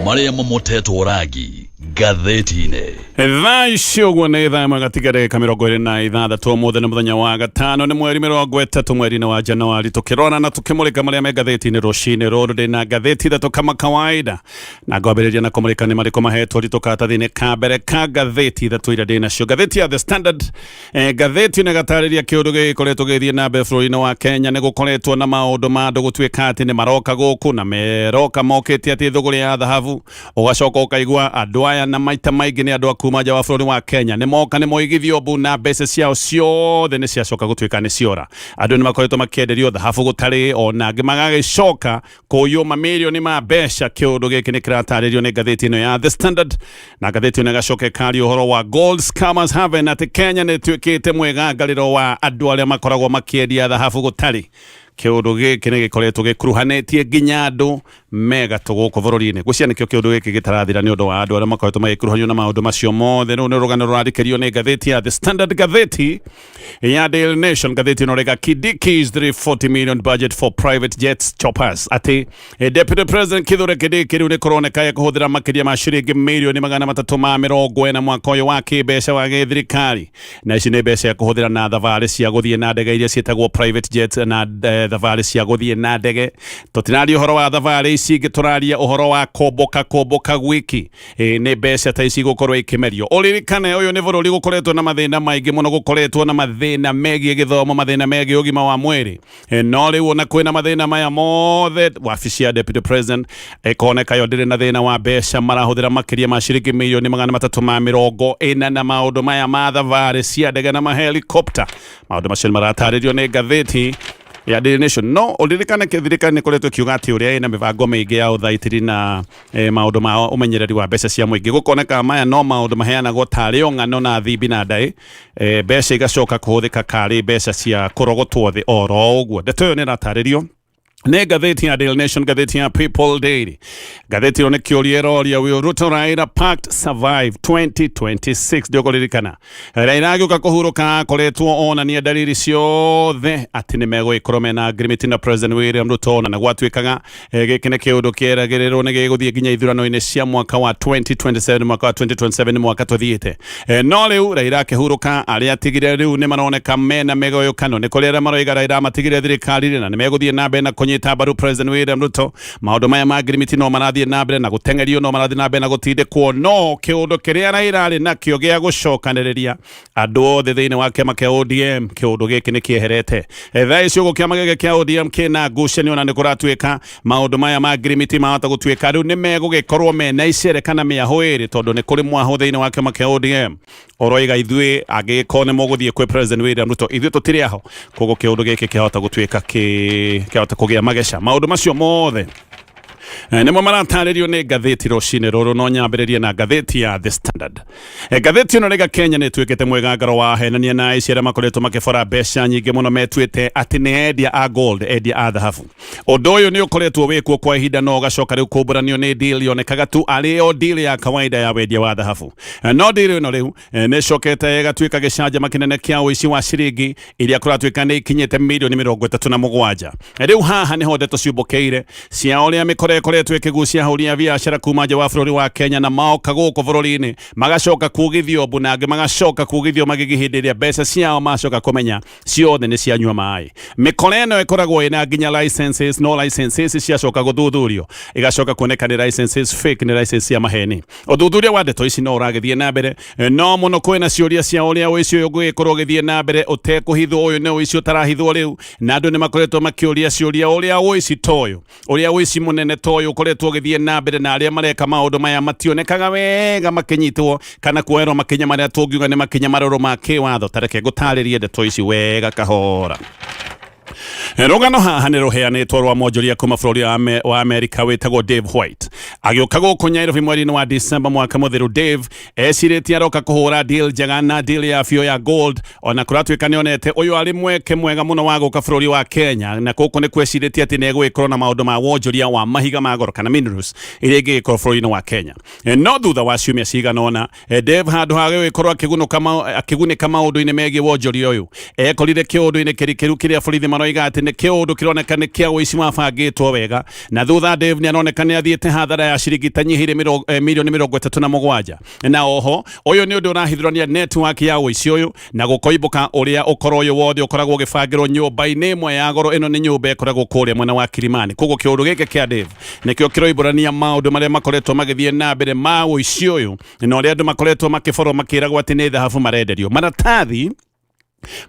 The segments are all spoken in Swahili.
maria mamotetwo rangi ngathĩti-inĩ. Thaa icio ũguo nĩ thaa ĩmwe gatigarĩka 26 mũthenya nĩ mũthenya wa gatano nĩ mweri 30 mweri-inĩ wa Januari tukirona na tukimulika marĩa me ngathĩti-inĩ rũcinĩ rũrũ ndĩna ngathĩti ithatũ kama kawaida na ngwambĩrĩria na kũmũrĩka nĩ marĩkũ mahetwo ritũ karatathi-inĩ ka mbere ka ngathĩti ithatũ iria ndĩnacio. Ngathĩti ya The Standard ngathĩti nĩ gatarĩria kĩũndũ gĩkoretwo gĩthiĩ na mbere bũrũri-inĩ wa Kenya nĩ gũkoretwo na maũndũ ma andũ gũtuĩka atĩ nĩ maroka gũkũ na meroka mokĩte atĩ thũgũrĩ ya thahabu ũgacoka ũkaigua andũ aya na maita maingĩ nĩ andũ a kuma nja wa bũrũri wa Kenya nĩ moka nĩ moigithio mbu na mbeca ciao ciothe nĩ ciacoka gũtuĩka nĩ ciora. Andũ nĩ makoretwo makĩenderio thahabu gũtarĩ ona angĩ magagĩcoka kũiywo mamirioni ma mbeca. Kĩũndũ gĩkĩ nĩ kĩratarĩrio nĩ ngathĩti ĩno ya The Standard na ngathĩti ĩno ĩgacoka ĩkaria ũhoro wa gold scammers haven atĩ Kenya nĩ ĩtuĩkĩte mwegangarĩro wa andũ arĩa makoragwo makĩendia thahabu gũtarĩ. Kĩũndũ gĩkĩ nĩ gĩkoretwo gĩkuruhanĩtie nginya andũ megatũ gũkũ bũrũri-inĩ. Gwĩciria nĩkĩo kĩũndũ gĩkĩ gĩtarathira nĩ ũndũ wa andũ arĩa makoretwo magĩkuruhanio na maũndũ macio mothe. Rĩu nĩ rũgano rũrarikĩrio nĩ ngathĩti ya The Standard, ngathĩti ya Daily Nation. Ngathĩti ĩno rega Kidiki's 340 million budget for private jets choppers. Atĩ Deputy President Kithure Kindiki rĩu nĩ kũroneka kũhũthĩra makĩria ma ciringi mirioni 340 mwaka ũyũ wa kĩmbeca wa gĩthirikari. Na ici nĩ mbeca ya kũhũthĩra na thabarĩ cia gũthiĩ na ndege iria ciĩtagwo private jets na thabarĩ cia gũthiĩ na ndege. Tũtiraria ũhoro wa thabarĩ ici ingĩ, tũraria ũhoro wa komboka gwiki. Nĩ mbeca ta ici gũkorwo ikĩmerio. Ũririkane ũyũ nĩ bũrũri gũkoretwo na mathĩna maingĩ mũno, gũkoretwo na mathĩna megiĩ gĩthomo, mathĩna megiĩ ũgima wa mwĩrĩ. No rĩu ona kwĩna mathĩna maya mothe wabici ya Deputy President ĩkoneka yo ndĩrĩ na thĩna wa mbeca. Marahũthĩra makĩria ma ciringi mirioni 340 na maũndũ maya ma thabarĩ cia ndege na mahelicopter. Maũndũ macio maratarĩrio nĩ ngathĩti ya Daily Nation. No ũririkane thirikari nĩ koretwo kiuga atĩ ũrĩa ĩna mĩbango mĩingĩ ya ũthaitĩri na maũndũ ma ũmenyereri wa mbeca cia mũingĩ. Gũkoneka maya no maũndũ maheanagwo tarĩ ng'ano na thibi na ndaĩ, mbeca igacoka kũhũthĩka karĩ mbeca cia kũrogotwo thĩ oro ũguo. Ndeto ĩyo nĩ ĩratarĩrio nĩ ngathĩti ya Daily Nation, ngathĩti ya People Daily. Ngathĩti ĩyo nĩ kĩũria ĩroria will Ruto Raila pact survive 2026. Ndĩũkũririkana Raila agĩũka kũhurũka akoretwo onania dalili ciothe atĩ nĩ megũgĩkorwo mena agreement na President William Ruto na gwatuĩkaga gĩkĩ nĩ kĩũndũ kĩeragĩrĩrwo nĩ gĩgũthiĩ nginya ithurano-inĩ cia mwaka wa 2027. Mwaka wa 2027 mwaka tũthiĩte. No rĩu Raila akĩhurũka, arĩa atigire rĩu nĩ maroneka mena megũyũkano. Nĩ kũrĩ arĩa maroiga Raila matigire thirikari na nĩ megũthiĩ na mbere na tabaru President William Ruto. Maũndũ maya ma agreement no marathiĩ na mbere na gũtengerio, no marathiĩ na mbere na gũtindĩkwo. No kĩũndũ kĩrĩa Raila arĩ nakĩo gĩa gũcokanĩrĩria andũ othe thĩinĩ wa kĩama kĩa ODM, kĩũndũ gĩkĩ nĩ kĩeherete. Thaa icio ũguo kĩama gĩkĩ kĩa ODM kĩna ngucanio na nĩ kũratuĩka maũndũ maya ma agreement mahota gũtuĩka rĩu nĩ megũgĩkorwo mena icere kana mĩahũ ĩrĩ, tondũ nĩ kũrĩ mwahũ thĩinĩ wa kĩama kĩa ODM oroiga ithuĩ angĩkorwo nĩ mũgũthiĩ kwĩ President William Ruto ithuĩ tũtirĩ aho. Koguo kĩũndũ gĩkĩ kĩahota gũtuĩka kĩahota kũgĩa mageca. Maũndũ macio mothe nĩmo maratarĩrio nĩ ngathĩti rũcinĩ rũrũ, no nyambĩrĩrie na ngathĩti ya The Standard. Ngathĩti ĩno rĩga Kenya nĩ ĩtuĩkĩte mwegangaro wa henania na aici arĩa makoretwo makĩbora mbeca nyingĩ mũno, metuĩte atĩ nĩ endia a gold, endia a thahabu. Ũndũ ũyũ nĩ ũkoretwo wĩkuo kwa ihinda, no ũgacoka rĩu kũmbũranio nĩ deal yonekaga tu arĩ o deal ya kawaida ya wendia wa thahabu. No deal ĩno rĩu nĩ ĩcokete ĩgatuĩka gĩcanjama kĩnene kĩa ũici wa ciringi iria kũratuĩka nĩ ikinyĩte mirioni 37. Rĩu haha nĩho ndeto ciumbũkĩire cia ũrĩa mĩkora ĩkoretwo ĩkĩgucia ahũri a biacara kuma nja wa bũrũri wa Kenya na maoka gũkũ bũrũri-inĩ, magacoka kugithio mbu na angĩ magacoka kugithio magĩgĩ hĩndĩ ĩrĩa mbeca ciao macoka kũmenya ciothe nĩ cianyua maĩ. Mĩkora ĩno ĩkoragwo ĩna nginya licenses, no licenses ciacoka gũthuthurio igacoka kuoneka nĩ licenses fake, nĩ licenses cia maheni. Ũthuthuria wa ndeto ici no ũragĩthiĩ na mbere, no mũno kwĩna ciũria cia ũrĩa ũici ũyũ ũgĩkorwo ũgĩthiĩ na mbere ũtekũhithwo. Ũyũ nĩ ũici ũtarahithwo rĩu, na andũ nĩ makoretwo makĩũria ciũria ũrĩa ũici toyo, ũrĩa ũici mũnene toyo ũkoretwo ũgĩthiĩ na mbere, na arĩa mareka maũndũ maya mationekaga wega makĩnyitwo kana kuoerwo makinya marĩa tũngiuga nĩ makinya marũrũ ma kĩwatho. Tareke gũtarĩrie ndeto ici wega kahora. Rũgano haha nĩ rũheanĩtwo rwa mwonjoria kuma bũrũri wa Amerika wĩtagwo Dave White. Agĩũka gũkũ Nairobi mweri-inĩ wa December mwaka mũthiru. Dave ecirĩtie aroka kũhũra deal njega na deal ya biũ ya gold, ona kũratuĩka nĩonete ũyũ arĩ mweke mwega mũno wa gũka bũrũri wa Kenya, na gũkũ nĩ kwecirĩtie atĩ nĩ egũgĩkorwo na maũndũ ma wonjoria wa mahiga ma goro kana minerals iria ingĩgĩkorwo bũrũri-inĩ wa Kenya. No thutha wa ciumia cigana ũna, Dave handũ ha gũgĩkorwo akĩgunĩka maũndũ-inĩ megiĩ wonjoria ũyũ, ekorire kĩũndũ-inĩ kĩrikĩru kĩrĩa borithi maroiga ati ne kiundu kironeka ni kia uici mabangitwo wega na thutha Dave ni aroneka ni athiite hathara ya ciringi tanyihire milioni 37 na oho uyu ni undu urahithurania network ya uici uyu na gukoibuka uria ukoro uyu wothe ukoragwo gibangirwo nyumba-ini imwe ya goro ino ni nyumba ikoragwo kuria mwena wa Kilimani koguo kiundu giki kia Dave nikio kiroiburania maundu maria makoretwo magithie na mbere ma uici uyu na uria andu makoretwo makiboro makiragwo ati ni thahabu marenderio maratathi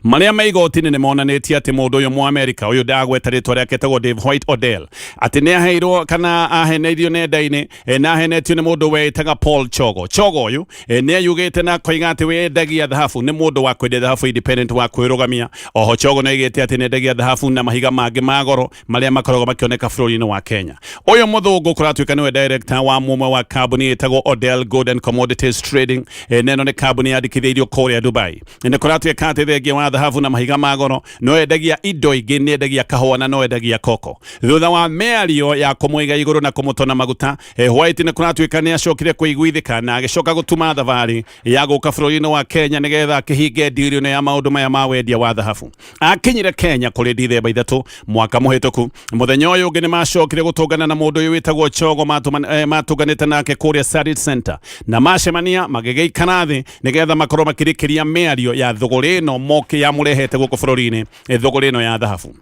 maria maigotini ni monanitie ati mundu uyu mu America uyu ndagweta ritwa riake etagwo Dave White Odell ati ni aheirwo kana aheneirio nenda-ini na ahenetio ni mundu wetaga Paul Chogo uyu ni ayugite na koiga ati wendagia thahabu ni mundu wa kwendia thahabu independent wa kwirugamia oho Chogo no igite ati ni endagia thahabu na mahiga mangi magoro maria makoragwo makioneka bũrũri-inĩ wa Kenya uyu muthungu kuratuika niwe director wa mumwe wa kambuni etagwo Odell Gold and Commodities Trading neno ni kambuni yandikithirio kuria Dubai ni kuratuika ati wa thahabu na mahiga magoro no endagia indo ingi ni endagia kahua na no endagia koko thutha wa mĩario ya kũmũiga igũrũ na kũmũtona maguta White ni kuratuika ni acokire kuiguithika na agicoka gutuma thabarĩ ya gũka bũrũri-inĩ wa Kenya nigetha akĩhinge deal ya maũndũ maya ma wendia wa thahabu akinyire Kenya kũrĩ Dithemba 3 mwaka mũhĩtũku mũthenya ũyũ ũngĩ ni macokire gũtũngana na mũndũ ũyũ wĩtagwo Chogo matũnganĩte nake kũrĩa Sarit Center na macemania magĩgĩikara thĩ nigetha makorwo makĩrĩkĩria mĩario ya thũgũrĩ ĩno ya murehete guko bũrũri-inĩ thũgũrĩ ĩno ya thahabu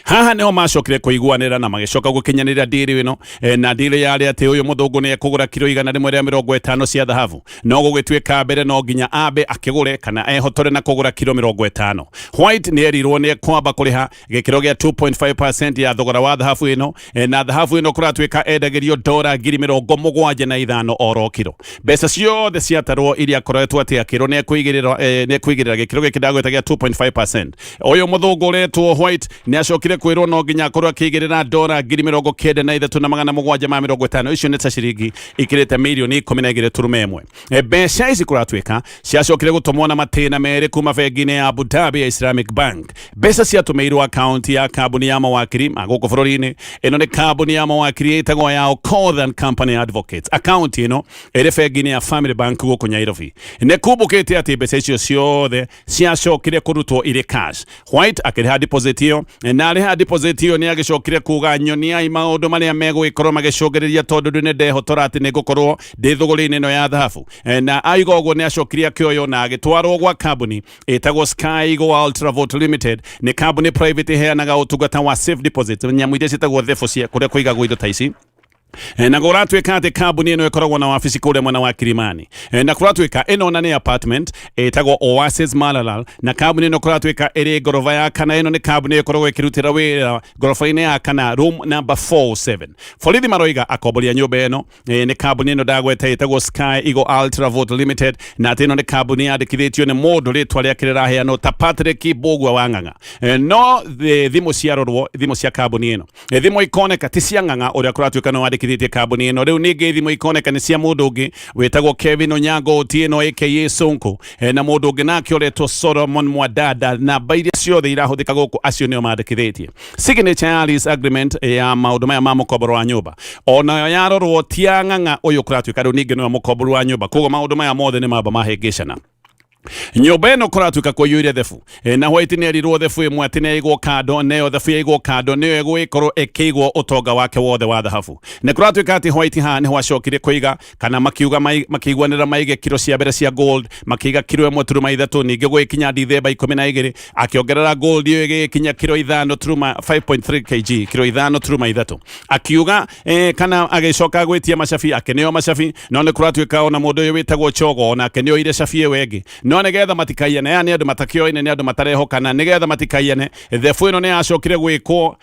haha niho macokire kuiguanira na magicoka gukinyanira deal ino na deal yari ati uyu muthungu ni ekugura kilo 150 cia thahabu no gugituika mbere no nginya abe akigure kana ehotore na kugura kilo 50 White ni erirwo ni kwamba kuriha gikiro gia 2.5% ya thogora wa thahabu ino na thahabu ino kuratuika endagirio $75 oro kilo mbeca ciothe ciatarwo iria koretwo ati akiro ni kuigirira gikiro gikidagweta gia 2.5% uyu muthungu retwo White ni acokire kwirwo no nginya korwo akigirira $93,750 icio ni ta ciringi ikirite milioni 12.1 mbeca ici kuratuika ciacokire gutumwo na matena meri kuma bengi-inĩ ya Abu Dhabi ya Islamic Bank mbeca ciatumirwo account ya kambuni ya mawakiri maguko bũrũri-inĩ ino ni kambuni ya mawakiri itagwo ya Okoth & Company Advocates account ino iri bengi-inĩ ya Family Bank guko Nairobi ni kumbukite ati mbeca icio ciothe ciacokire kurutwo iri cash White akiriha deposit iyo na ariha deposit iyo ni agicokire kuga nyoni ai maundu maria megwikorwo magicungiriria tondu ndune ndehotora ati ni gukorwo ndi thuguri-inĩ ino ya thahabu na aigogo ni acokiria kioyo na agitwarwo gwa kambuni etagwo Sky Eagle Ultravote Limited ni kambuni private heanaga utungata wa safe deposit nyamu iria citagwo thefu cia kuria kuigagwo indo ta ici na kuratuika ati kambuni ino ikoragwo na wabici kuria mwena wa Kilimani na kuratuika ino na ni apartment etagwo Oasis Malalal na kambuni ino kuratuika iri gorofa ya kana ino ni kambuni ikoragwo ikirutira wira gorofa-inĩ ya kana room number 47 borithi maroiga akomboria nyumba ino ni kambuni ino ndagweta etagwo Sky Eagle Ultravote Limited na ati ino ni kambuni yandikithitio ni mundu ritwa riake riraheanwo ta Patrick MBUGUA wa Ng'ang'a no thimu ciarorwo thimu cia kambuni ino thimu ikoneka ti cia Ng'ang'a uria kuratuika no kithite kambuni ino riu ningi thimo ikoneka ni cia mundu ungi wetagwo Kevin Onyango Otieno aka Sonko na mundu ungi nake uretwo Solomon Mwadada na bairi ciothe irahuthika guku acio nio mandikithitie signature ya lease agreement ya maundu maya ma mukomboro wa nyumba ona yarorwo tia Ng'ang'a uyu kuratuika riu ningi no mukomboro wa nyumba koguo maundu maya mothe ni mamba mahingicana nyumba ino kuratuika kuyuria thefu na White ni erirwo thefu imwe ati ni igwo kando neyo thefu igwo kando niyo igwikorwo ikigwo utonga wake wothe wa thahabu na kuratuika ati White ha ni wacokire kuiga kana makiguanira maige kilo cia mbere cia gold makiga kilo 1.3 ningi gwikinya Dithemba 12 akiongerera gold iyo igikinya kilo 5.3 kg kilo 5.3 akiuga kana agicoka gwitia macabi akeneo macabi no ni kuratuika ona mundu uyu witagwo Chogo ona akeneo ile cabi wegi no nigetha matikaiane yani andu matakioine ni andu matarehokana nigetha matikaiane thefu ino ni acokire gwikwo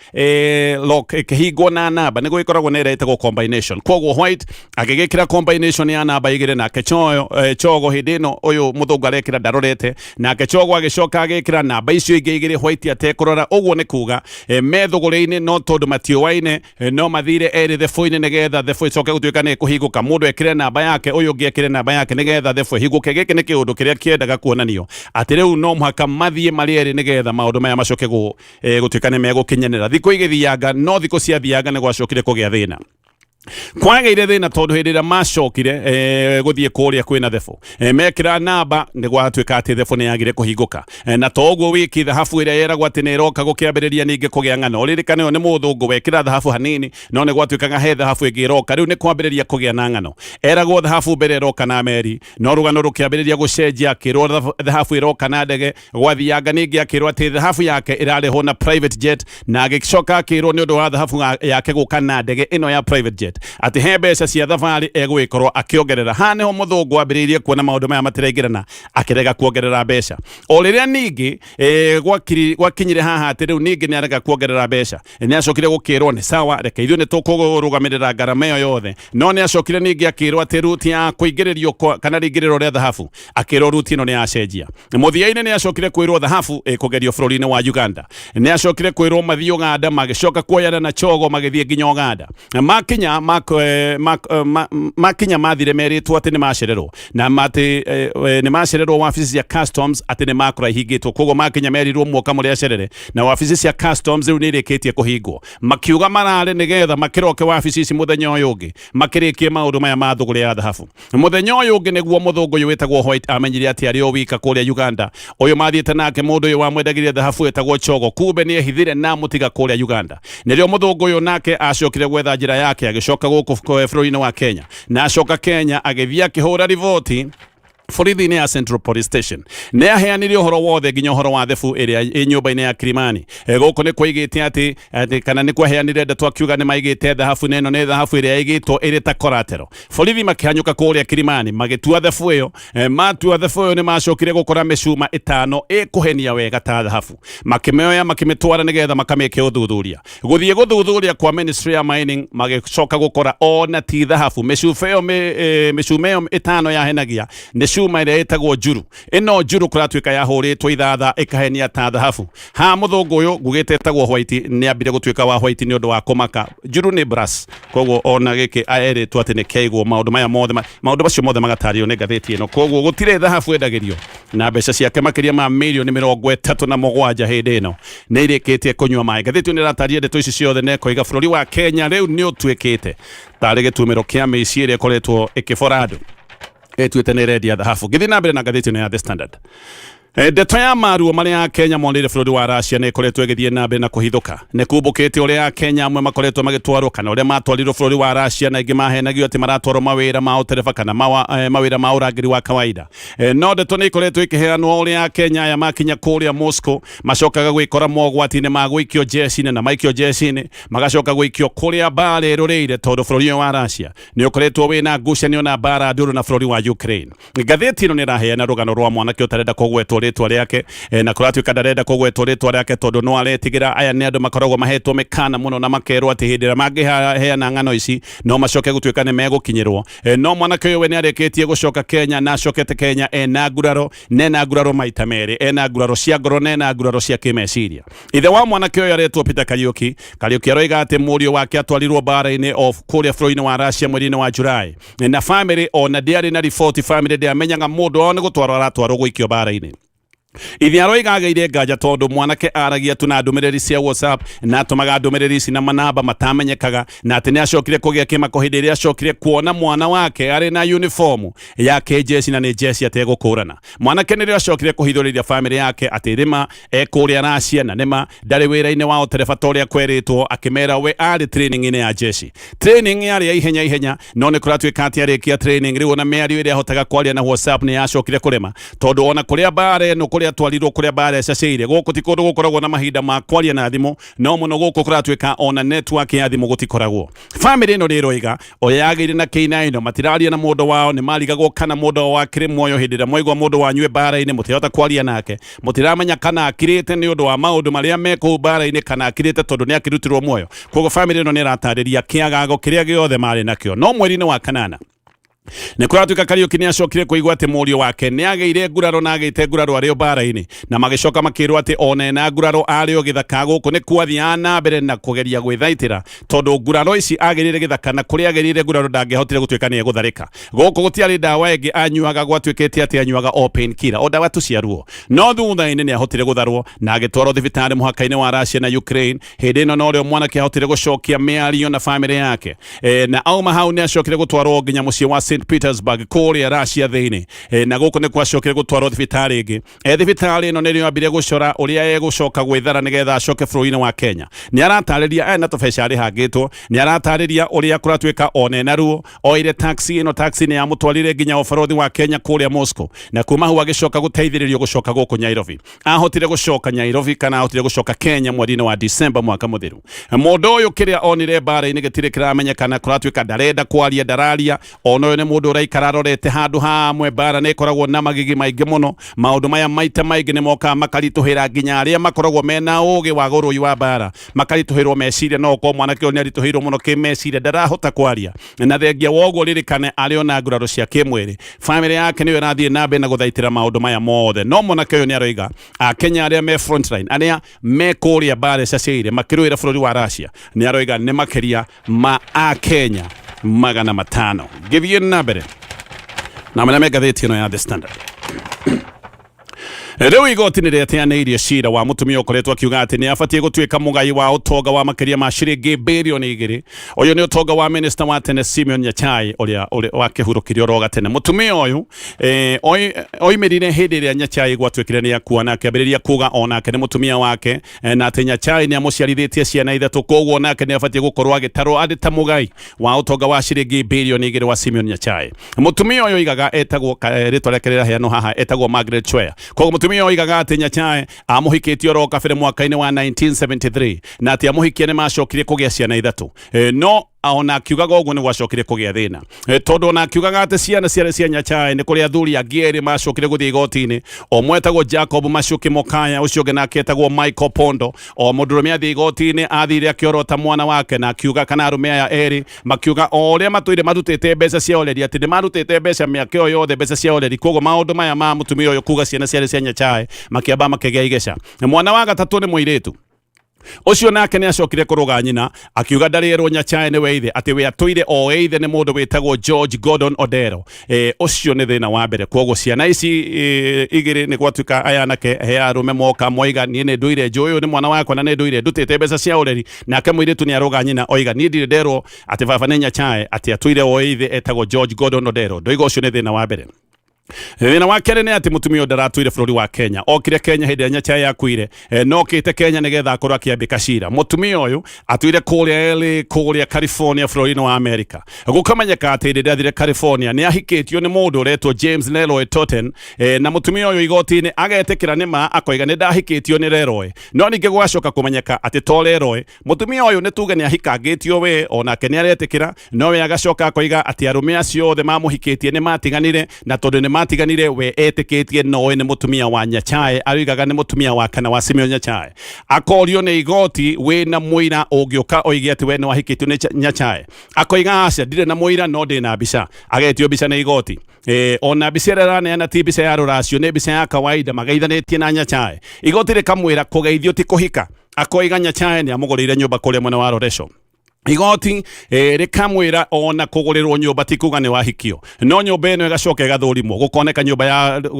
lock ikihingwo na namba ni gwikoragwo na iretagwo combination koguo White agigikira combination ya namba igire nake Chogo hindi ino uyu muthungu arekira ndarorete nake Chogo agicoka agikira namba icio ingi igire White atekurora uguo ni kuga methuguri-ini no tondu matiowaine no mathire eri thefu-ini nigetha thefu icoke gutuika ni kuhinguka mundu ekire namba yake uyu ungi ekire namba yake nigetha thefu ihinguke giki ni kiundu kiria kiendaga kuonanio ati riu no muhaka mathie marieri nigetha maundu maya macoke gutuika ni megukinyanira thiku igithianga no thiku cia thianga ni gwacokire kugia thina kwageire thina tondu hindi ria macokire guthie kuria kwina thebu mekira namba ni gwatuika ati thebu ni yagire kuhinguka na toguo wiki thahabu iria yeragwo ati ni iroka gukiambiriria ningi kugia ng'ano ririkane yo ni muthungu wekira thahabu hanini no ni gwatuikaga he thahabu ingi iroka riu ni kwambiriria kugia na ng'ano eragwo thahabu mbere iroka na meri no rugano rukiambiriria gucenjia akirwo thahabu iroka na ndege gwathianga ningi akirwo ati thahabu yake irarihwo na private jet na agicoka akirwo ni undu wa thahabu yake guka na ndege ino ya private jet ati he mbeca cia thabarĩ egwikorwo akiongerera hane ho muthungu ambiriirie kuona maundu maya matiraingirana akirega kuongerera mbeca o riria ningi gwakinyire haha ati riu ningi ni arega kuongerera mbeca ni acokire gukirwo ni sawa reke ithuĩ ni tukurugamirira ngarama iyo yothe no ni acokire ningi akirwo ati ruti ya kuingiririo kana ringiriro ria thahabu akirwo ruti ino ni yacenjia muthia-ini ni acokire kwirwo thahabu kugerio bũrũri-inĩ wa Uganda ni acokire kwirwo mathii Uganda magicoka kuoyana na chogo magithie nginya Uganda makinya mathire meritwo ati ni macererwo na mati ni macererwo wabici cia customs ati ni makora ihingitwo koguo makinya merirwo muoka muri acerere na wabici cia customs riu ni irikitie kuhingwo makiuga marare nigetha makiroke wabici ici muthenya uyu ungi makirikie maundu maya ma thuguri ya thahabu muthenya uyu ungi niguo muthungu uyu witagwo White amenyire ati ari o wika kuria Uganda uyu mathiete nake mundu uyu wamwendagirie thahabu witagwo chogo kumbe ni ehithire na mutiga kuria Uganda nirio muthungu uyu nake acokire gwetha njira yake agicoka guku bũrũri-inĩ wa Kenya na acoka Kenya agithia akihura riboti borithi-inĩ ya Central Police Station nĩ aheanire ũhoro wothe nginya ũhoro wa thebu ĩrĩa ĩ nyũmba-inĩ ya Kilimani gũkũ nĩ kwaigĩte atĩ kana nĩ kwaheanire ndeto akiuga nĩ maigĩte thahabu na ĩno nĩ thahabu ĩrĩa ĩigĩtwo ĩrĩ ta collateral borithi makĩhanyũka kũrĩa Kilimani magĩtua thebu ĩyo matua thebu ĩyo nĩ macokire gũkora mĩcuma ĩtano ĩkũhenia wega ta thahabu makĩmĩoya makĩmĩtwara nĩgetha makamĩke ũthuthuria gũthiĩ gũthuthuria kwa Ministry ya Mining magĩcoka gũkora ona ti thahabu mĩcuma ĩyo ĩtano yahenagia cuma ĩrĩa ĩtagwo njuru ĩno njuru kũratuĩka yahũrĩtwo ithatha ĩkahenia ta thahabu ha muthungu ũyũ ngugĩte ĩtagwo White nĩ ambire gũtuĩka wa White nĩ ũndũ wa kũmaka njuru nĩ brass koguo ona gĩkĩ erĩtwo atĩ nĩ kĩaigwo maũndũ maya mothe maũndũ macio mothe magatario nĩ ngathĩti ĩno koguo gũtirĩ thahabu endagĩrio na mbeca ciake makĩria ma mirioni 37 hĩndĩ ĩno nĩ irĩkĩtie kũnyua maĩ ngathĩti nĩ ĩrataria ndeto ici ciothe na ĩkoiga bũrũri wa Kenya rĩu nĩ ũtuĩkĩte tarĩ gĩtumĩro kĩa mĩici ĩrĩa ĩkoretwo ĩkĩbora andũ etuĩte nĩ rendia thahabu gĩthiĩ na mbere na ngathĩti-inĩ ya The Standard ndeto ya maruo maria Kenya monire bũrũri wa Russia nĩ ĩkoretwo ĩgĩthiĩ na mbere na kũhithũka nĩ kumbũkĩte ũrĩa Kenya amwe makoretwo magĩtwarwo kana ũrĩa matwarirwo bũrũri wa Russia na ingĩ mahenagio atĩ maratwarwo mawĩra ma ũtereba kana mawĩra ma ũrangĩri wa kawaida no ndeto nĩ ĩkoretwo ĩkĩheanwo ũrĩa Kenya aya makinya kũrĩa Moscow macokaga gwĩkora mogwati-inĩ ma gũikio jeshi-inĩ na maikio jeshi-inĩ magacoka gũikio kũrĩa mbara ĩrũrĩire tondũ bũrũri ũyũ wa Russia nĩ ũkoretwo wĩna ngucanio na mbara ndũrũ na bũrũri wa Ukraine ngathĩti ĩno nĩ ĩraheana rũgano rwa mwanake ũtarenda kũgwetwo rĩtwa rĩake na kũratuĩka ndarenda kũgwetwo rĩtwa rĩake tondũ no aretigĩra aya nĩ andũ makoragwo mahetwo mĩkana mũno na makerwo atĩ hĩndĩ ĩrĩa mangĩheana ng'ano ici no macoke gũtuĩka nĩ megũkinyĩrwo no mwanake ũyũ we nĩ arĩkĩtie gũcoka Kenya na acokete Kenya ena nguraro maita merĩ ena nguraro cia ngoro na ena nguraro cia kĩmeciria ithe wa mwanake ũyũ aretwo Peter Kariuki aroiga atĩ mũriũ wake atwarirwo mbara-inĩ kũrĩa bũrũri-inĩ wa Russia mweri-inĩ wa July na family ona ndĩarĩ na riboti family ndĩamenyaga mũndũ wao nĩ gũtwarwo aratwarwo gũikio mbara-inĩ Ithi aroiga agĩire nganja tondũ mwanake aragia tu na ndũmĩrĩri cia WhatsApp na atumaga ndũmĩrĩri ici na manamba matamenyekaga na atĩ nĩ acokire kũgĩa kĩmako hĩndĩ ĩrĩa acokire kuona mwana wake arĩ na uniform ya jeshi na nĩ jeshi ategũkũrana mwanake nĩrĩo acokire kũhithũrĩria family yake atĩ rĩma ekũrĩa Russia na nĩma ndarĩ wĩra-inĩ wa ũtereba ta ũrĩa kwerĩtwo akĩmera we arĩ training-inĩ ya jeshi training yarĩ ya ihenya no nĩ kũratuĩka atĩ arĩkia training rĩu ona mĩario ĩrĩa ahotaga kwaria na WhatsApp nĩ yacokire kũrema tondũ ona kũrĩa mbara ĩno kũrĩa twarirwo kũrĩa mbara ĩcaceire gũkũ ti kũndũ gũkoragwo na mahinda ma kwaria na thimũ no mũno gũkũ kũratuĩka ona network ya thimũ gũtikoragwo family ĩno nĩ ĩroiga oya yagĩire na K9 matiraria na mũndũ wao nĩ marigagwo kana mũndũ wao akĩrĩ muoyo hĩndĩ ĩrĩa mwaigua mũndũ wanyu mbara-inĩ mũtirahota kwaria nake mũtiramenya kana akirĩte nĩ ũndũ wa maũndũ marĩa mekũu mbara-inĩ kana akirĩte tondũ nĩ akĩrutirwo muoyo koguo family ĩno nĩ ĩratarĩria kĩagago kĩrĩa gĩothe marĩ nakĩo no mweri-inĩ wa kanana ne kuratuika Kariuki ni acokire kuigwa ati murio wake ni ageire nguraro na agite nguraro ario bara-ini na magicoka makirwo ati one na nguraro ario githaka guku ni kwathia na mbere na kugeria gwithaitira tondu nguraro ici agerire githaka na kuri agerire nguraro ndangehotire gutuika ni egutharika guku gutiari ndawa ingi anyuaga gwatuikite ati anyuaga open killer o ndawa tuciaruo no thutha-ini ni ahotire gutharwo na agitwarwo thibitari muhaka-ini wa Russia na Ukraine hindi ino no rio mwanake ahotire gucokia miario na family yake na auma hau ni acokire gutwarwo nginya mucii wa St. Petersburg kuria Russia thiini na guku ni kwacokire gutwarwo thibitari ingi thibitari ino ni ambire gucora uria egucoka gwithara nigetha acoke bũrũri-inĩ wa Kenya ni aratariria na tũbeca arĩ hangĩtwo ni aratariria uria kuratuika one na ruo oire taxi ino taxi ni amutwarire nginya obarothi wa Kenya kuria Moscow na kuma hu agicoka guteithĩrĩrio gucoka guku Nairobi ahotire gucoka Nairobi kana ahotire gucoka Kenya mweri-inĩ wa December mwaka muthiru mundu uyu kiria onire bara-ini gitire kiramenyekana kuratuika ndarenda kwaria ndararia ono uyu ni mundu uraikara arorete handu hamwe bara ni koragwo na magigi maingi muno maundu maya maita maingi ni moka makarituhira nginya aria makoragwo mena ugi wa gurui wa bara makarituhirwo meciria no ko mwanake oni arituhirwo muno kimeciria ndarahota kwaria na thengia woguo ririkane ario na nguraro cia kimwiri family yake niyo irathie nambe na guthaitira maundu maya mothe no mwanake uyu ni aroiga Kenya aria me frontline aria me kuria bara caciire makiruira bũrũri wa Russia ni aroiga ni makiria ma Kenya 500 githie na mbere na mena Ngathĩti ino ya The Standard Riu igoti ni rĩteanĩirie cira wa mutumia ukoretwo akiuga ati ni abatie gutuika mugai wa utonga wa makiria ma ciringi bilioni 2 uyu ni utonga wa minister wa tene Simeon Nyachae uria wakihurukirio roga tene mutumia uyu oimirire hindi ria Nyachae gwatuikire ni akua na akĩambĩrĩria kuga onake ni mutumia wake na ati Nyachae ni amuciarithitie ciana ithatu koguo nake ni abatie gukorwo agitarwo andi ta mugai wa utonga wa ciringi bilioni 2 wa Simeon Nyachae mutumia uyu igaga etagwo ritwa rĩake rĩraheanwo haha etagwo Margaret Chwea koguo mutumia oigaga ati Nyachae amuhikĩtio ro kabere mwaka-inĩ wa 1973 na ati amuhikia ni macokire kũgĩa ciana ithatu no ona akiugaga uguo ni gwacokire kũgĩa thĩna tondu ona akiugaga ati ciana cia Nyachae ni kũrĩ athuri angĩ erĩ macokire gũthiĩ igoti-inĩ omwe etagwo Jacob Macuki Mokaya ucio ũngĩ nake etagwo Michael Pondo o mũndũrũme athiĩ igoti-inĩ athire akĩorota mwana wake na akiuga kana arũme aya erĩ makiuga o ũrĩa matũire marutĩte mbeca cia ũreri ati nĩ marutĩte mbeca mĩaka ĩyo yothe mbeca cia ũreri koguo maũndũ maya ma mutumia ũyũ kuga ciana cia Nyachae makĩamba makĩgĩa igeca mwana wa gatatũ nĩ mũirĩtu ucio nake ni acokire kuruga nyina akiuga ndarĩrwo Nyachae ni weithe ati we atũire o weithe ni mundu witagwo George Gordon Odero ucio ni thina wa mbere koguo ciana ici igiri ni gwatuika aya nake he arume moka moiga ni nduire njuyu ni mwana wakwa na ni nduire ndutite mbeca cia ureri nake muiritu ni aruga nyina oiga ni ndire nderwo ati baba ni Nyachae ati atũire o weithe etagwo George Gordon Odero ndoiga ucio ni thina wa mbere thina wa kerĩ nĩ ati mutumia ũyũ ndaratuire bũrũri wa Kenya okire Kenya hĩndĩ ĩrĩa Nyachae yakuire nokĩte Kenya nĩgetha akorwo akĩambĩka cira mutumia ũyũ atuire kũrĩa California bũrũri-inĩ wa America gũkamenyeka atĩ hĩndĩ ĩrĩa athire California nĩ ahikĩtio nĩ mũndũ ũretwo James Leroy Totten na mutumia ũyũ igoti-inĩ agetĩkĩra nĩ ma akoiga nĩ ndahikĩtio nĩ Leroy no ningĩ gwacoka kũmenyeka atĩ to Leroy mutumia ũyũ nĩ tuge nĩ ahikangĩtio we onake nĩ aretĩkĩra no we agacoka akoiga atĩ arũme acio othe mamũhikĩtie nĩ matiganire na tondũ nĩ matiganire we etĩkĩtie nowe nĩ mutumia wa Nyachae arigaga nĩ mutumia wa kana wa Simeon Nyachae akorio nĩ igoti wĩna mũira ũngĩũka oige atĩ we nĩ wahikĩtio nĩ Nyachae akoiga aca ndirĩ na mũira no ndĩ na mbica agetio mbica nĩ igoti ona mbica ĩrĩa araneana ti mbica ya rũracio nĩ mbica ya kawaida magaithanĩtie na Nyachae igoti rĩkamwĩra kũgeithio ti kũhika akoiga Nyachae nĩ amũgũrĩire nyũmba kũrĩa mwena wa Roreco igoti rikamwira ona kũgũrĩrwo nyũmba ti kuga nĩ wahikio no nyũmba ĩno ĩgacoka ĩgathũrimwo gũkoneka nyũmba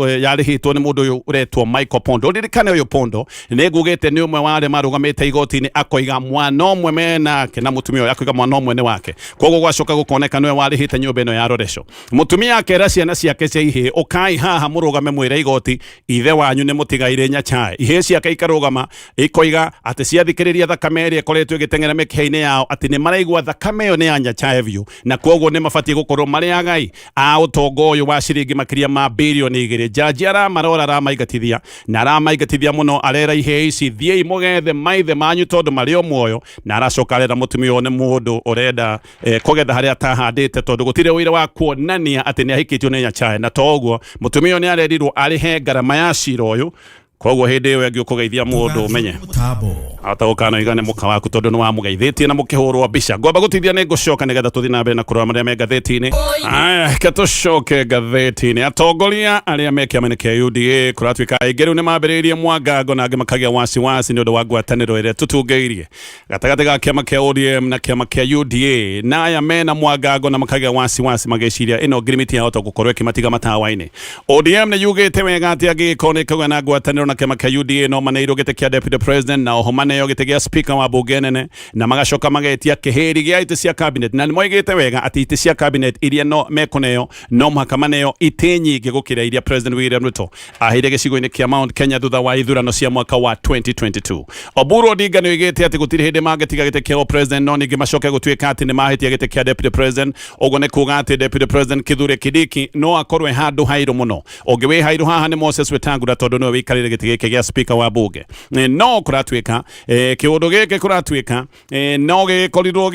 yarĩhĩtwo nĩ mũndũ ũyũ ũretwo Michael Pondo ririkane ũyũ Pondo nĩ ngugĩte nĩ ũmwe wa arĩa marũgamĩte igoti-inĩ akoiga mwana ũmwe menake na mutumia ũyũ akoiga mwana ũmwe nĩ wake koguo gwacoka gũkoneka nĩwe warĩhĩte nyũmba ĩno ya Roreco mutumia akera ciana ciake cia ihĩ ũkai haha mũrũgame mwĩre igoti ithe wanyu nĩ mũtigaire Nyachae ihĩ ciake ikarũgama ikoiga atĩ ciathikĩrĩria thakame ĩrĩa ĩkoretwo ĩgĩteng'era mĩkiha-inĩ yao atĩ nĩ maraigua thakame ĩyo nĩ ya Nyachae biũ na koguo nĩ mabatie gũkorwo marĩ agai a ũtonga ũyũ wa ciringi makiria ma bilioni 2 jaji aramarora aramaingatithia na aramaingatithia mũno arera ihĩ ici thiĩi mũgethe maithe manyu tondũ marĩ o muoyo na aracoka arera mutumia ũyũ nĩ mũndũ ũrenda kũgetha harĩa atahandĩte tondũ gũtirĩ ũira wa kuonania atĩ nĩ ahikĩtio nĩ Nyachae na to ũguo mutumia ũyũ nĩ arerirwo arĩhe ngarama ya cira ũyũ koguo hindi yo angĩ ũkũgeithia mũndũ ũmenye atagũkana igane mũka waku tondũ nĩ wamũgeithĩtie na mũkĩhũrwo mbica ngwamba gũtithia nĩ ngũcoka nĩgetha tũthiĩ na mbere na kũrora marĩa me ngathĩti-inĩ reke tũcoke ngathĩti-inĩ atongoria arĩa me kĩama-inĩ kĩa UDA kũratuĩka aingĩ rĩu nĩ mambĩrĩirie mwangango na angĩ makagĩa wasiwasi nĩ ũndũ wa ngwatanĩro ĩrĩa tũtungĩirie gatagatĩ ga kĩama kĩa ODM na kĩama kĩa UDA na aya mena mwangango na makagĩa wasiwasi magĩciria ĩno ngirimiti yahota gũkorwo ĩkĩmatiga matawa-inĩ ODM nĩ yugĩte wega atĩ angĩgĩkorwo nĩ ĩkagĩa na ngwatanĩro na kĩama kĩa UDA no maneirwo gĩtĩ kĩa deputy president na oho maneo gĩtĩ gĩa speaker wa bunge nene na magacoka magetia kĩhĩri gĩa itĩ cia cabinet na nĩmoigĩte wega atĩ itĩ cia cabinet iria no mekũneo no mũhaka maneo itĩ nyingĩ gũkĩra iria president William Ruto aheire gĩcigo-inĩ kĩa Mt.Kenya thutha wa ithurano cia mwaka wa 2022 Oburu Odinga nĩoigĩte atĩ gũtirĩ hĩndĩ mangĩtiga gĩtĩ kĩa president no ningĩ macoke gũtuĩka atĩ nĩ mahĩtia gĩtĩ kĩa deputy president ũguo nĩ kuga atĩ deputy president Kithure Kindiki no akorwe handũ hairũ mũno ũngĩ wĩ hairũ haha nĩ Moses Wetangula tondũ nĩwe wĩikarĩire gĩtĩ gĩkĩ gĩa speaker wa bunge no kũratuĩka kĩũndũ gĩkĩ kũratuĩka no gĩkorirwo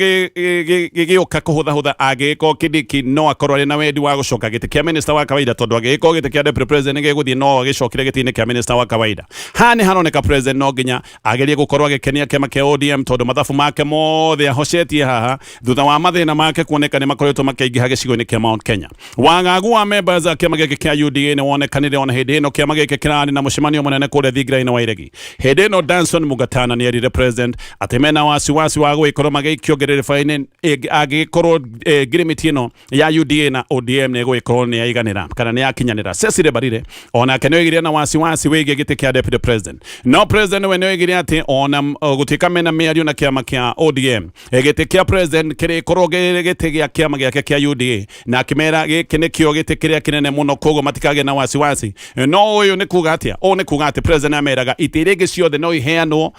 gĩgĩũka kũhũthahũtha angĩgĩkorwo Kindiki no akorwo arĩ na wendi wa gũcoka gĩtĩ kĩa minister wa kawaida tondũ angĩgĩkorwo gĩtĩ kĩa deputy president gĩgũthiĩ no gĩcokire gĩtĩ-inĩ kĩa minister wa kawaida haha nĩ haroneka president no nginya agerie gũkorwo agĩkenia kĩama kĩa ODM tondũ mathabu make mothe ahocetie haha thutha wa mathĩna make kuoneka nĩ makoretwo makĩingĩha gĩcigo-inĩ kĩa Mt.Kenya wagagu wa members a kĩama gĩkĩ kĩa UDA nĩ wonekanire ona hĩndĩ ĩno kĩama gĩkĩ kĩrarĩ na mũcemanio mũnene kũrĩa Thigrai-inĩ wa Iregi hĩndĩ ĩno Danson Mugatana nĩ erire president atĩ mena wasiwasi wa gũgĩkorwo magĩikio ngerereba-inĩ angĩgĩkorwo ngirimiti ĩno ya UDA na ODM nĩ gũgĩkorwo nĩ yaiganĩra kana nĩ yakinyanĩra Cecily Mbarire onake nĩoigire na wasiwasi wĩgiĩ gĩtĩ kĩa deputy president no president we nĩoigire atĩ ona gũtuĩka mena mĩario na kĩama kĩa ODM gĩtĩ kĩa president kĩrĩkorwo gĩtĩ gĩa kĩama gĩake kĩa UDA na akĩmera gĩkĩ nĩkĩo gĩtĩ kĩrĩa kĩnene mũno koguo matikagĩa na wasiwasi no ũyũ nĩ kuga atĩa nĩ kuga atĩ president ameraga itĩ rĩngĩ ciothe no iheanwo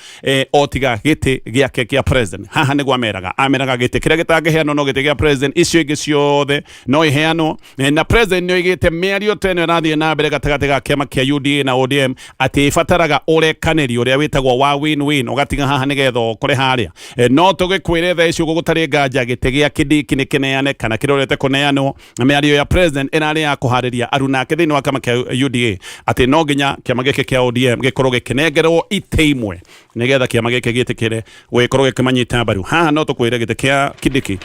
o tiga gĩtĩ gĩake kĩa president haha nĩguo ameraga gĩtĩ kĩrĩa gĩtangĩheanwo no gĩtĩ gĩa president icio ingĩ ciothe no iheanwo na president nĩoigĩte mĩario ta ĩno ĩrathiĩ na mbere gatagatĩ ga kĩama kĩa UDA na ODM atĩ ĩbataraga ũrekanĩri ũrĩa wĩtagwo wa win-win ũgatiga haha nĩgetha ũkore harĩa no tũgĩkwĩre thaa icio gũtarĩ nganja gĩtĩ gĩa Kindiki nĩ kĩneane kana kĩrorete kũneanwo mĩario ya president ĩrarĩ ya kũharĩria arunake thĩinĩ wa kĩama kĩa UDA atĩ no nginya kĩama gĩkĩ kĩa ODM gĩkorwo gĩkĩnengerwo itĩ imwe nĩgetha kĩama gĩkĩ gĩtĩkĩre gũgĩkorwo gĩkĩmanyita mbaru haha no tũkwĩre gĩtĩ kĩa Kindiki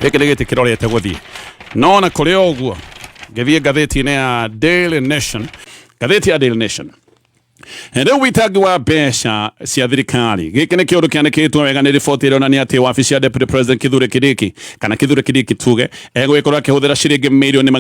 gĩkĩ nĩ gĩtĩ kĩrorete gũthiĩ no na kũrĩ ũguo gĩthiĩ ngathĩti-inĩ ya Daily Nation ngathĩti ya Daily Nation rĩu witangi wa mbeca cia thirikari gĩkĩ nĩ kĩũndũ kĩandĩkĩtwo wega nĩ riboti ĩronania atĩ wabici ya deputy president Kithure Kindiki kana Kithure Kindiki tuge egũgĩkorwo akĩhũthĩra ciringi mirioni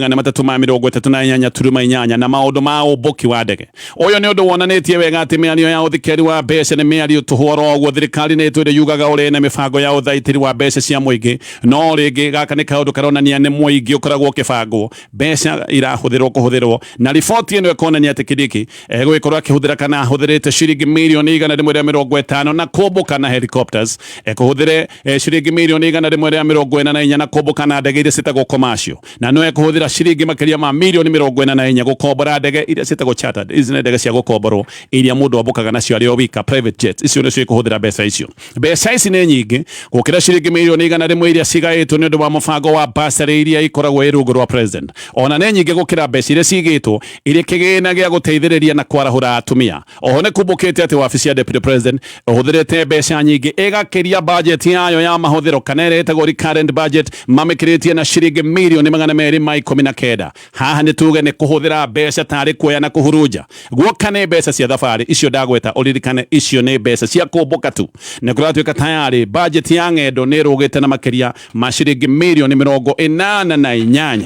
338.8 na maũndũ ma ũmbũki wa ndege ũyũ nĩ ũndũ wonanĩtie wega atĩ mĩario ya ũthikĩri wa mbeca nĩ mĩario tũhoro ũguo thirikari nĩ ĩtwĩre yugaga ũrĩ na mĩbango ya ũthaitĩri wa mbeca cia mũingĩ no rĩngĩ gaka nĩ kaũndũ karonania nĩ mũingĩ ũkoragwo ũkĩbangwo mbeca kũhũthĩrwo na riboti ĩno ĩkonania atĩ Kindiki egũgĩkorwo akĩhũthĩra kana hũthĩrĩte ciringi mirioni 150 na kũmbũka na helicopters ekũhũthĩre ciringi mirioni 144 na kũmbũka na ndege iria ciĩtagwo commercial na no ekũhũthĩra ciringi makĩria ma mirioni 44 gũkombora ndege iria ciĩtagwo chartered ici nĩ ndege cia gũkomborwo iria mũndũ ambũkaga nacio arĩ o wika private jets icio nĩcio ekũhũthĩra mbeca icio mbeca ici nĩ nyingĩ gũkĩra ciringi mirioni 100 iria cigaĩtwo nĩ ũndũ wa mũbango wa bursary iria ikoragwo rungu rwa president ona nĩ nyingĩ gũkĩra mbeca iria cigĩtwo iria kĩgĩna gĩa gũteithĩrĩria na kwarahũra atumia oho nĩ kumbũkĩte atĩ wabici ya deputy president ũhũthĩrĩte mbeca nyingĩ ĩgakĩria budget yayo ya mahũthĩro kana ĩrĩa ĩtagwo recurrent budget mamĩkĩrĩtie na ciringi mirioni 219 haha nĩ tuge nĩ kũhũthĩra mbeca tarĩ kuoya na kũhurunja guoka nĩ mbeca cia thabarĩ icio ndagweta ũririkane icio nĩ mbeca cia kũmbũka tu nĩ kũratuĩka tayarĩ budget ya ng'endo nĩ ĩrũgĩte na makĩria ma ciringi mirioni 88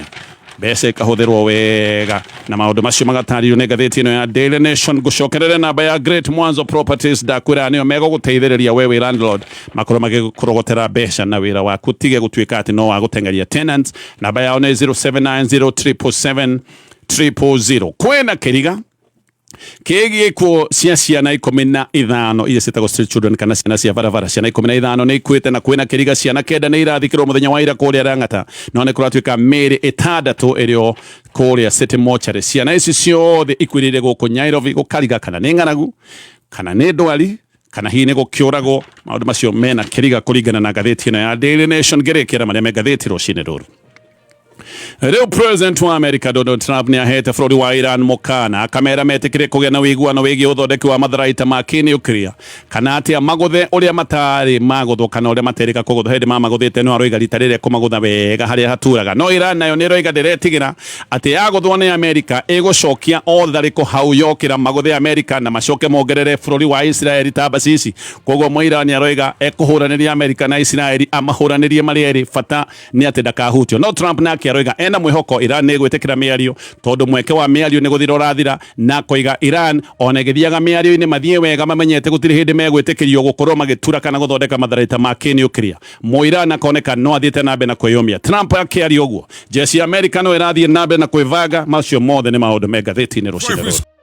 mbeca ikahũthĩrwo wega na maũndũ macio magatarĩrio nĩ ngathĩti ĩno ya Daily Nation gũcokerera namba ya Great Mwanzo Properties ndakwĩra nĩo megũgũteithĩrĩria wewe landlord makorwo magĩkũrogotera mbeca na wĩra waku tige gũtuĩka atĩ no wagũtengeria tenants namba yao nĩ 0790777000 kwĩna kĩriga kĩgĩkwo cia ciana 15 iria ciĩtagwo street children kana ciana cia barabara ciana 15 nĩ ikuĩte na kwĩna kĩriga ciana 9 nĩ irathikĩrwo mũthenya wa ira kũrĩa Rang'ata no nĩ kũratuĩka mĩĩrĩ 6 ĩrĩ kũrĩa City Mortuary ciana ici ciothe ikuĩrĩire gũkũ Nairobi gũkariga kana nĩ ng'aragu kana nĩ ndwari kana hihi nĩ gũkĩũragwo maũndũ macio mena kĩriga kũringana na ngathĩti ĩno ya Daily Nation ngĩrĩkĩra marĩa me ngathĩti rũcinĩ rũrũ Rĩu president wa America Donald Trump nĩ ahete bũrũri wa Iran mũkana akamera metĩkĩre kũgĩa na ũiguano wĩgiĩ ũthondeki wa matharaita ma kĩniukiria kana atĩa magũthe ũrĩa matarĩ magũthwo kana ũrĩa materĩka kũgũthwo hĩndĩ mamagũthĩte no aroiga rita rĩrĩa kũmagũtha wega harĩa haturaga. No Iran nayo nĩ ĩroiga ndĩretigĩra atĩ yagũthwo nĩ America ĩgũcokia o tharĩko hau yokĩra magũthe America na macoke mongerere bũrũri wa Israeli ta bacisi. Koguo Mũirani aroiga ekũhũranĩria America na Israeli amahũranĩrie marĩ erĩ, bata nĩ atĩ ndakahutio. No Trump nake aroiga ena mwĩhoko Iran nĩ ĩgwĩtĩkĩra mĩario tondũ mweke wa mĩario nĩ gũthira ũrathira, na koiga Iran ona ĩgĩthiaga mĩario-inĩ mathiĩ wega mamenyete gũtirĩ hĩndĩ megwĩtĩkĩrio gũkorwo magĩtura kana gũthondeka matharaita ma kĩniukiria. Mũirani akoneka no athiĩte na mbere na kwĩyũmia. Trump akĩaria ũguo, jeshi ya America no ĩrathiĩ na mbere na kwĩvanga. Macio mothe nĩ maũndũ me ngathĩti-inĩ rũcinĩ rũrũ.